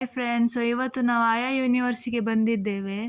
Hi friends, ಇವತ್ತು ನಾವು ಆಯಾ ಯೂನಿವರ್ಸಿಗೆ ಬಂದಿದ್ದೇವೆ.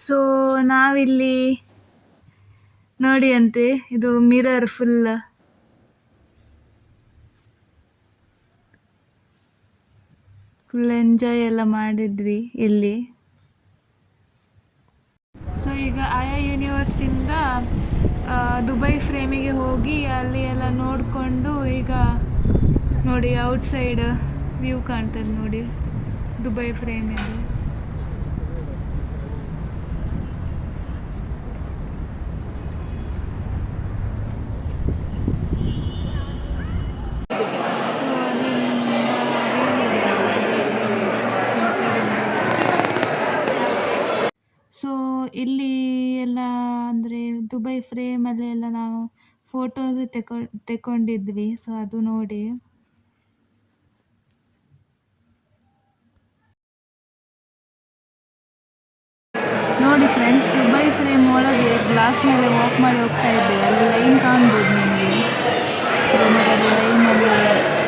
ಸೊ ನಾವಿಲ್ಲಿ ನೋಡಿ ಅಂತೆ, ಇದು ಮಿರರ್ ಫುಲ್ ಎಂಜಾಯ್ ಎಲ್ಲ ಮಾಡಿದ್ವಿ ಇಲ್ಲಿ. ಸೊ ಈಗ ಆಯಾ ಯೂನಿವರ್ಸಿಂದ ದುಬೈ ಫ್ರೇಮಿಗೆ ಹೋಗಿ ಅಲ್ಲಿ ಎಲ್ಲ ನೋಡಿಕೊಂಡು ಈಗ ನೋಡಿ ಔಟ್ಸೈಡ್ ವ್ಯೂ ಕಾಣ್ತದೆ ನೋಡಿ ದುಬೈ ಫ್ರೇಮಿದು. ಸೊ ಇಲ್ಲಿ ಎಲ್ಲ ಅಂದರೆ ದುಬೈ ಫ್ರೇಮಲ್ಲಿ ಎಲ್ಲ ನಾವು ಫೋಟೋಸ್ ತೆಕೊಂಡಿದ್ವಿ. ಸೊ ಅದು ನೋಡಿ ಫ್ರೆಂಡ್ಸ್, ದುಬೈ ಫ್ರೇಮ್ ಒಳಗೆ ಗ್ಲಾಸ್ ಮೇಲೆ ವಾಕ್ ಮಾಡಿ ಹೋಗ್ತಾ ಇದ್ದೇವೆ. ಅಲ್ಲಿ ಲೈನ್ ಕಾಣ್ಬೋದು ನಿಮಗೆ, ಜನರಲ್ಲಿ ಲೈನಲ್ಲಿ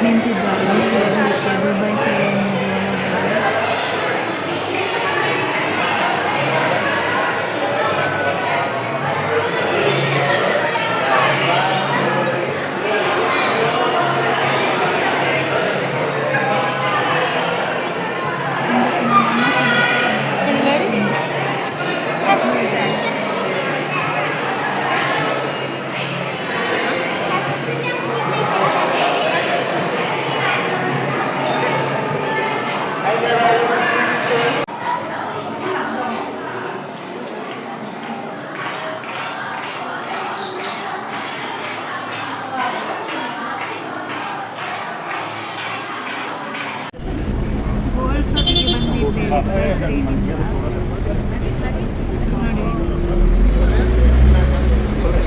ನಿಂತಿದ್ದಾರೆ ಹೋಗಲಿಕ್ಕೆ ದುಬೈ ಫ್ರೇಮ್ ಒಳಗಡೆ.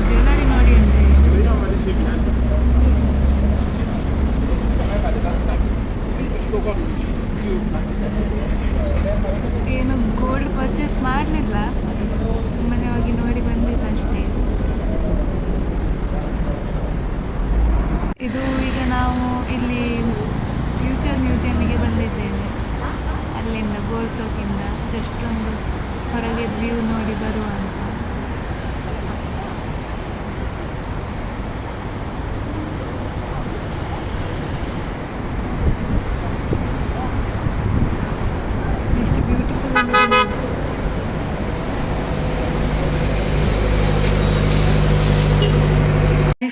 ಜ್ಯುವೆಲರಿ ನೋಡಿ ಅಂತೆ. ಏನು ಗೋಲ್ಡ್ ಪರ್ಚೇಸ್ ಮಾಡಲಿಲ್ಲ, ಸುಮ್ಮನೆ ಹೋಗಿ ನೋಡಿ ಬಂದಿದ್ದಷ್ಟೇ. ಇದು ಈಗ ನಾವು ಇಲ್ಲಿ ಫ್ಯೂಚರ್ ಮ್ಯೂಸಿಯಮಿಗೆ ಬಂದಿದ್ದೇವೆ. ಅಲ್ಲಿಂದ ಗೋಲ್ಡ್ ಸೋಕಿಂದ ಜಸ್ಟ್ ಒಂದು ಹೊರಗೆ ವ್ಯೂ ನೋಡಿ ಬರುವ ಅಂತ. ಎಷ್ಟು ಬ್ಯೂಟಿಫುಲ್ ಅಂತ.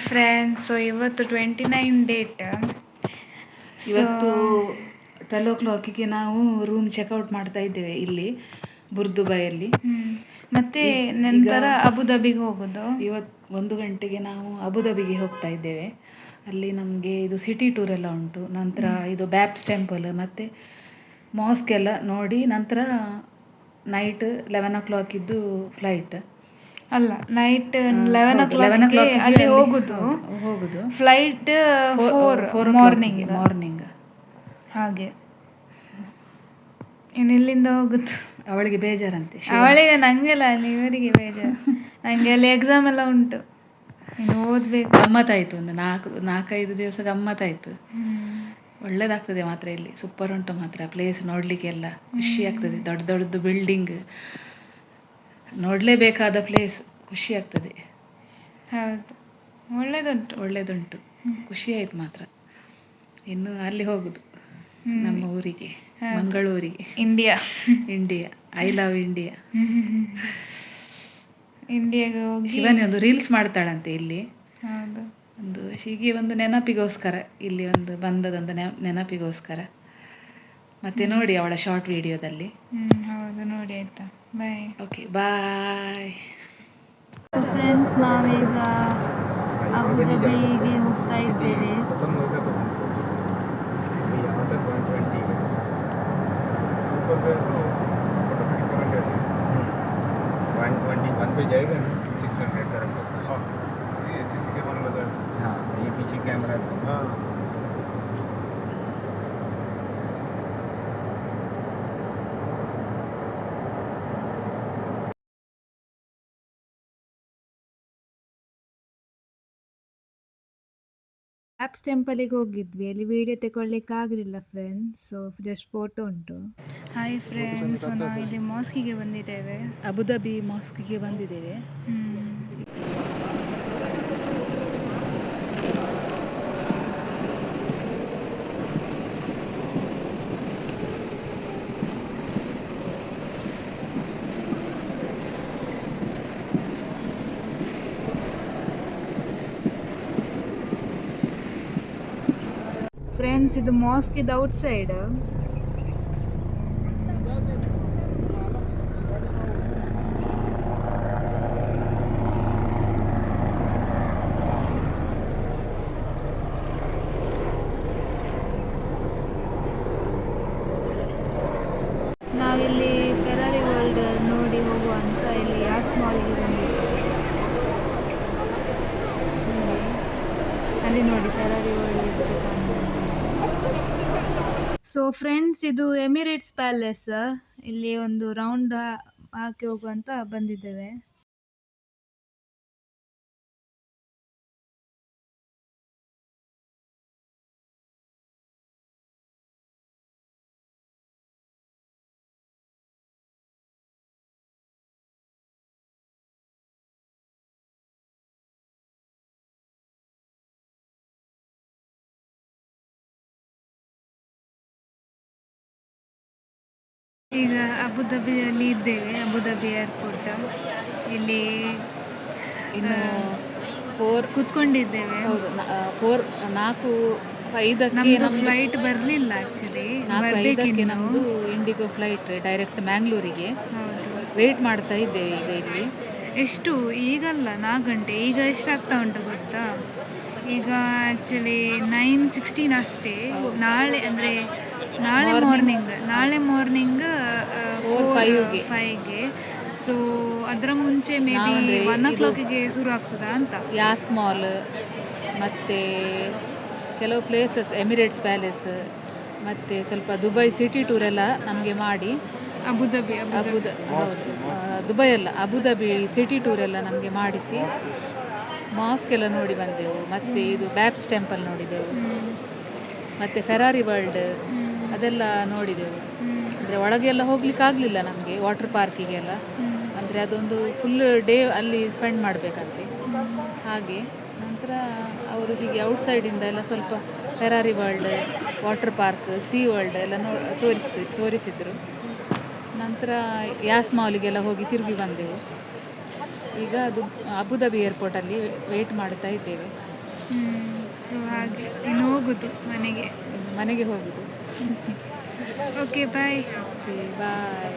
ಫ್ರೆಂಡ್ಸ್, ಸೊ ಇವತ್ತು 29 ಡೇಟ್. ಇವತ್ತು 12 o'clockಗೆ ನಾವು ರೂಮ್ ಚೆಕ್ಔಟ್ ಮಾಡ್ತಾ ಇದ್ದೇವೆ ಇಲ್ಲಿ ಬುರ್ದುಬೈಯಲ್ಲಿ. ಮತ್ತೆ ನಂತರ ಅಬುದಾಬಿಗೆ ಹೋಗೋದು. ಇವತ್ತು 1 ಗಂಟೆಗೆ ನಾವು ಅಬುದಾಬಿಗೆ ಹೋಗ್ತಾ ಇದ್ದೇವೆ. ಅಲ್ಲಿ ನಮಗೆ ಇದು ಸಿಟಿ ಟೂರ್ ಎಲ್ಲ ಉಂಟು. ನಂತರ ಇದು ಬ್ಯಾಪ್ಸ್ ಟೆಂಪಲ್ ಮತ್ತು ಮಾಸ್ಕ್ ಎಲ್ಲ ನೋಡಿ ನಂತರ ನೈಟ್ 11 ಇದ್ದು ಫ್ಲೈಟ್. ಅಲ್ಲ, ನೈಟ್ 11 11 ಅಲ್ಲಿ ಹೋಗುದು. ಫ್ಲೈಟ್ 4 ಮಾರ್ನಿಂಗ್ ಹಾಗೆ. ಇನ್ನು ಇಲ್ಲಿಂದ ಹೋಗುದು. ಅವಳಿಗೆ ಬೇಜಾರಂತೆ. ಅವಳಿಗೆ, ನಂಗೆಲ್ಲ ಇವರಿಗೆ ಬೇಜಾರು. ನಂಗೆ ಅಲ್ಲಿ ಎಕ್ಸಾಮ್ ಎಲ್ಲ ಉಂಟು, ಇನ್ನು ಓದ್ಬೇಕು. ಗಮ್ಮತ್ತಾಯ್ತು, ಒಂದು 4-5 ದಿವಸ ಗಮ್ಮತ್ತಾಯ್ತು. ಒಳ್ಳೇದಾಗ್ತದೆ ಮಾತ್ರ. ಇಲ್ಲಿ ಸೂಪರ್ ಉಂಟು ಮಾತ್ರ ಪ್ಲೇಸ್ ನೋಡಲಿಕ್ಕೆಲ್ಲ. ಖುಷಿ ಆಗ್ತದೆ. ದೊಡ್ಡ ದೊಡ್ಡದು ಬಿಲ್ಡಿಂಗ್, ನೋಡಲೇಬೇಕಾದ ಪ್ಲೇಸ್. ಖುಷಿ ಆಗ್ತದೆ. ಹೌದು, ಒಳ್ಳೇದುಂಟು. ಖುಷಿ ಆಯ್ತು ಮಾತ್ರ. ಇನ್ನು ಅಲ್ಲಿ ಹೋಗುದು ನಮ್ಮ ಊರಿಗೆ, ಮಂಗಳೂರಿಗೆ. ಇಂಡಿಯಾ. I love India. ಇಂಡಿಯಾಗೆ ಹೋಗಿ ಶಿವಾನಿ ಒಂದು ರೀಲ್ಸ್ ಮಾಡ್ತಾಳಂತೆ ಇಲ್ಲಿ. ಹೌದು. ಹೀಗೆ ಒಂದು ನೆನಪಿಗೋಸ್ಕರ, ಇಲ್ಲಿ ಒಂದು ಬಂದದೊಂದು ನೆನಪಿಗೋಸ್ಕರ. ಮತ್ತೆ ನೋಡಿ ಅವಳ ಶಾರ್ಟ್ ವಿಡಿಯೋದಲ್ಲಿ. ಹೌದು, ನೋಡಿ. ಆಯ್ತಾ, ಬಾಯ್. Okay, bye friends. ನಾವೀಗ ಅಬುದಾಬಿಗೆ ಹೋಗ್ತಾ ಇದ್ದೇವೆ. पे जाएगा ना 600 का रखा। ये सीसी कैमरा लगा है। हाँ, ये पीछे कैमरा है। हाँ, ಆ್ಯಪ್ಸ್ ಟೆಂಪಲಿಗೆ ಹೋಗಿದ್ವಿ. ಅಲ್ಲಿ ವಿಡಿಯೋ ತಗೊಳ್ಳಿಕ್ಕೆ ಆಗಲಿಲ್ಲ ಫ್ರೆಂಡ್ಸ್, ಸೊ ಜಸ್ಟ್ ಫೋಟೋ ಉಂಟು. ಹಾಯ್ ಫ್ರೆಂಡ್ಸ್, ನಾವು ಇಲ್ಲಿ ಮಾಸ್ಕಿಗೆ ಬಂದಿದ್ದೇವೆ. ಅಬುದಾಬಿ ಮಾಸ್ಕಿಗೆ ಬಂದಿದ್ದೇವೆ. ಫ್ರೆಂಡ್ಸ್, ಇದು ಮಾಸ್ಕ್ ಇದು ಔಟ್ ಸೈಡ್. ನಾವಿಲ್ಲಿ ಫೆರಾರಿ ವರ್ಲ್ಡ್ ನೋಡಿ ಹೋಗುವ ಅಂತ ಇಲ್ಲಿ ಯಾಸ್ ಮಾಲ್ಗೆ ಬಂದಿದ್ದೇವೆ. ಅಲ್ಲಿ ನೋಡಿ ಫೆರಾರಿ ವರ್ಲ್ಡ್ ಇದ್ದು ಕಾಣ್ಬೋದು. ಸೊ ಫ್ರೆಂಡ್ಸ್, ಇದು ಎಮಿರೇಟ್ಸ್ ಪ್ಯಾಲೇಸ್. ಇಲ್ಲಿ ಒಂದು ರೌಂಡ್ ಹಾಕಿ ಹೋಗುವಂತ ಬಂದಿದ್ದೇವೆ. ಈಗ ಅಬುದಾಬಿಯಲ್ಲಿ ಇದ್ದೇವೆ, ಅಬುದಾಬಿ ಏರ್ಪೋರ್ಟ್. ಇಲ್ಲಿ ಇನ್ನು ಕೂತ್ಕೊಂಡಿದ್ದೇವೆ. ಹೌದು, 4-5 ನಮ್ದು ಫ್ಲೈಟ್ ಬರಲಿಲ್ಲ ಆ್ಯಕ್ಚುಲಿ. 4-5 ನಮ್ಮದು ಇಂಡಿಗೋ ಫ್ಲೈಟ್ ಡೈರೆಕ್ಟ್ ಮ್ಯಾಂಗ್ಳೂರಿಗೆ. ಹೌದು, ವೇಟ್ ಮಾಡ್ತಾ ಇದ್ದೇವೆ ಈಗ ಇಲ್ಲಿ. ಎಷ್ಟು ಈಗಲ್ಲ 4 ಗಂಟೆ. ಈಗ ಎಷ್ಟಾಗ್ತಾ ಉಂಟು ಗೊತ್ತಾ? ಈಗ ಆ್ಯಕ್ಚುಲಿ 9:16 ಅಷ್ಟೇ. ನಾಳೆ ಅಂದರೆ ನಾಳೆ ಮಾರ್ನಿಂಗ್ 4-5ಗೆ. ಸೊ ಅದರ ಮುಂಚೆ ಮೇ ಬಿ 1 o'clockಗೆ ಶುರು ಆಗ್ತದಾ ಅಂತ. ಯಾಸ್ ಮಾಲ್ ಮತ್ತು ಕೆಲವು ಪ್ಲೇಸಸ್, ಎಮಿರೇಟ್ಸ್ ಪ್ಯಾಲೇಸ್ ಮತ್ತು ಸ್ವಲ್ಪ ದುಬೈ ಸಿಟಿ ಟೂರ್ ಎಲ್ಲ ನಮಗೆ ಮಾಡಿ. ದುಬೈ ಅಲ್ಲ, ಅಬುದಾಬಿ ಸಿಟಿ ಟೂರ್ ಎಲ್ಲ ನಮಗೆ ಮಾಡಿಸಿ ಮಾಸ್ಕ್ ಎಲ್ಲ ನೋಡಿ ಬಂದೆವು. ಮತ್ತು ಇದು ಬ್ಯಾಪ್ಸ್ ಟೆಂಪಲ್ ನೋಡಿದೆವು. ಮತ್ತು ಫೆರಾರಿ ವರ್ಲ್ಡ್ ಅದೆಲ್ಲ ನೋಡಿದೆವು. ಅಂದರೆ ಒಳಗೆಲ್ಲ ಹೋಗ್ಲಿಕ್ಕೆ ಆಗಲಿಲ್ಲ ನಮಗೆ, ವಾಟರ್ ಪಾರ್ಕಿಗೆಲ್ಲ. ಅಂದರೆ ಅದೊಂದು ಫುಲ್ ಡೇ ಅಲ್ಲಿ ಸ್ಪೆಂಡ್ ಮಾಡಬೇಕಂತೆ. ಹಾಗೆ ನಂತರ ಅವರು ಹೀಗೆ ಔಟ್ಸೈಡಿಂದ ಎಲ್ಲ ಸ್ವಲ್ಪ Ferrari world, water park, sea world ಎಲ್ಲ ತೋರಿಸಿದ್ರು. ನಂತರ ಯಾಸ್ ಮಾಲಿಗೆಲ್ಲ ಹೋಗಿ ತಿರುಗಿ ಬಂದೆವು. ಈಗ ಅದು ಅಬುದಾಬಿ ಏರ್ಪೋರ್ಟಲ್ಲಿ ವೇಟ್ ಮಾಡ್ತಾ ಇದ್ದೇವೆ. ಸೊ ಹಾಗೆ ಇನ್ನು ಹೋಗುದು ಮನೆಗೆ ಹೋಗುದು. ಓಕೆ, ಬಾಯ್. ಬಾಯ್.